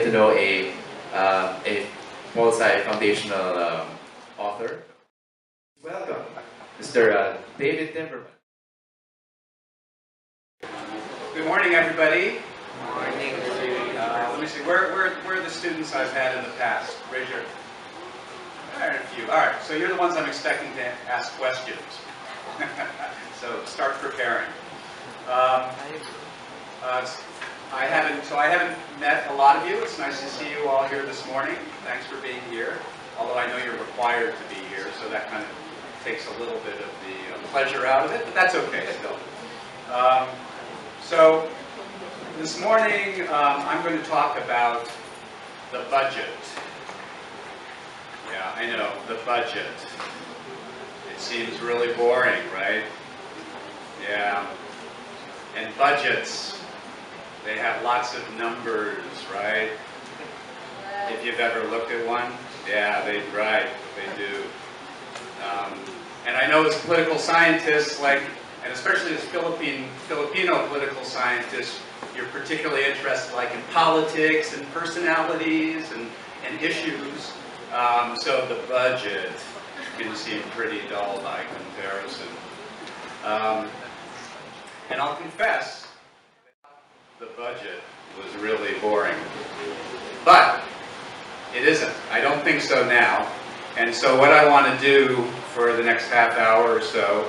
to know a multi-foundational author. Welcome, Mr. David Timberman. Good morning, everybody. Good morning. Let me see, where are the students I've had in the past? Raise your... All right, a few. All right, so you're the ones I'm expecting to ask questions. So start preparing. I haven't met a lot of you. It's nice to see you all here this morning. Thanks for being here. Although I know you're required to be here, so that kind of takes a little bit of the pleasure out of it, but that's okay still. So this morning I'm going to talk about the budget. Yeah, I know, the budget. It seems really boring, right? Yeah. And budgets, they have lots of numbers, right? If you've ever looked at one, yeah, they do. And I know as political scientists, and especially as Filipino political scientists, you're particularly interested in politics and personalities and issues. So the budget can seem pretty dull by comparison. And I'll confess, the budget was really boring. But it isn't. I don't think so now. And so what I want to do for the next half hour or so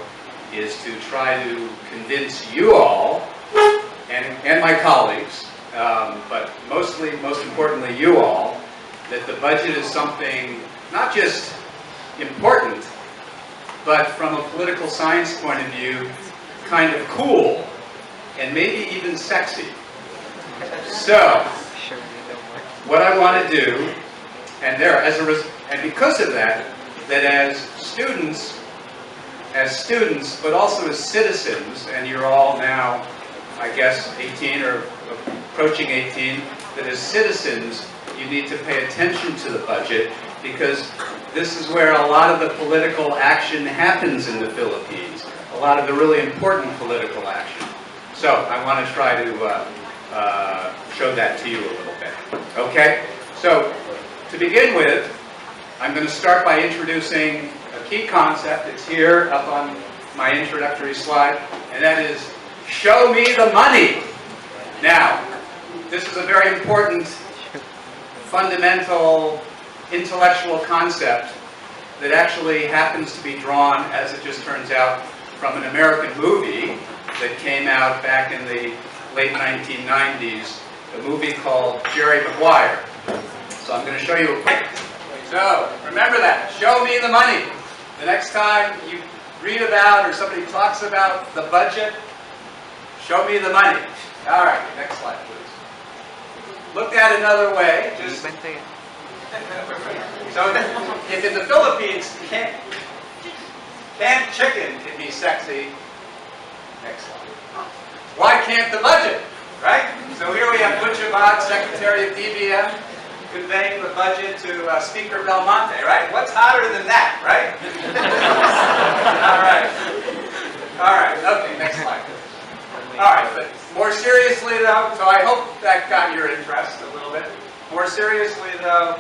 is to try to convince you all, and my colleagues, but most importantly you all, that the budget is something not just important, but from a political science point of view, kind of cool, and maybe even sexy. So, what I want to do, and because of that as students, but also as citizens, and you're all now, I guess, 18 or approaching 18, that as citizens, you need to pay attention to the budget, because this is where a lot of the political action happens in the Philippines, a lot of the really important political action. So I want to try to show that to you a little bit. Okay? So to begin with, I'm going to start by introducing a key concept. It's here up on my introductory slide, and that is, show me the money. Now, this is a very important, fundamental, intellectual concept that actually happens to be drawn, as it just turns out, from an American movie that came out back in the late 1990s, a movie called Jerry Maguire. So I'm going to show you a quick. So remember that. Show me the money. The next time you read about or somebody talks about the budget, show me the money. All right, next slide, please. Looked at another way, just so if in the Philippines canned chicken can be sexy, next slide. Why can't the budget, right? So here we have Butch Abad, Secretary of DBM, conveying the budget to Speaker Belmonte, right? What's hotter than that, right? All right, okay, next slide. All right, but more seriously though, so I hope that got your interest a little bit. More seriously though,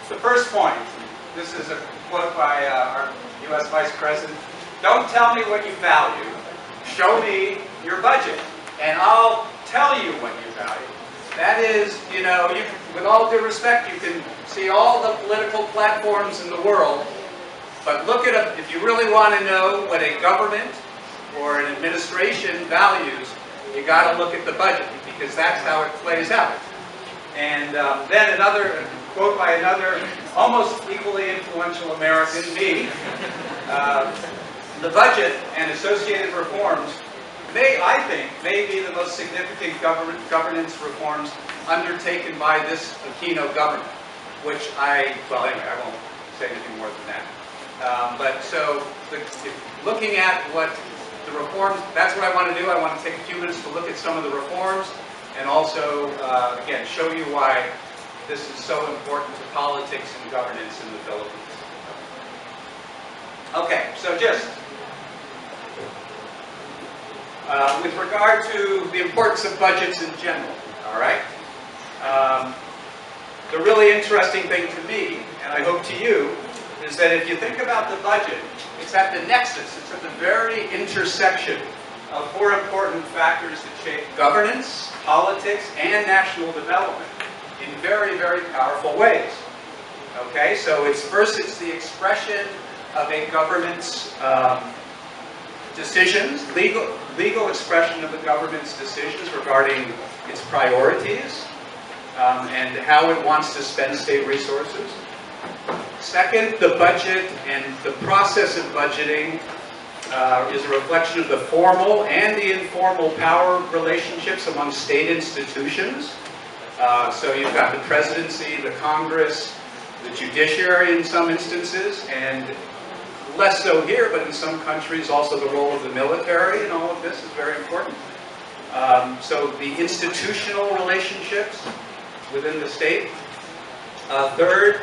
the first point, this is a quote by our U.S. Vice President, don't tell me what you value, show me your budget, and I'll tell you what you value. That is, with all due respect, you can see all the political platforms in the world, but look at if you really want to know what a government or an administration values, you got to look at the budget, because that's how it plays out. And then another quote by another almost equally influential American, me, the budget and associated reforms I think, may be the most significant governance reforms undertaken by this Aquino government, which well anyway, I won't say anything more than that. But so, looking at what the reforms, that's what I want to do. I want to take a few minutes to look at some of the reforms, and also, again, show you why this is so important to politics and governance in the Philippines. Okay, so just with regard to the importance of budgets in general, all right? The really interesting thing to me, and I hope to you, is that if you think about the budget, it's at the nexus, it's at the very intersection of four important factors that shape governance, politics, and national development in very, very powerful ways. Okay, so it's the expression of a government's decisions, legal expression of the government's decisions regarding its priorities and how it wants to spend state resources. Second, the budget and the process of budgeting is a reflection of the formal and the informal power relationships among state institutions. So you've got the presidency, the Congress, the judiciary in some instances, and less so here, but in some countries also the role of the military in all of this is very important. So the institutional relationships within the state. Third,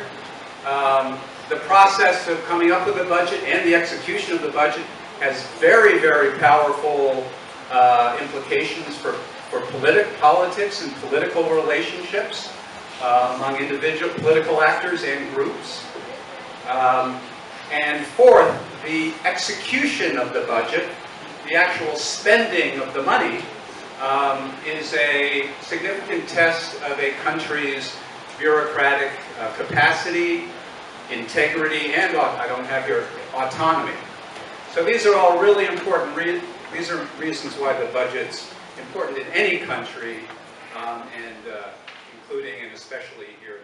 the process of coming up with a budget and the execution of the budget has very, very powerful implications for politics and political relationships among individual political actors and groups. And fourth, the execution of the budget, the actual spending of the money, is a significant test of a country's bureaucratic capacity, integrity, and I don't have your autonomy. So these are all really important. These are reasons why the budget's important in any country, and including and especially here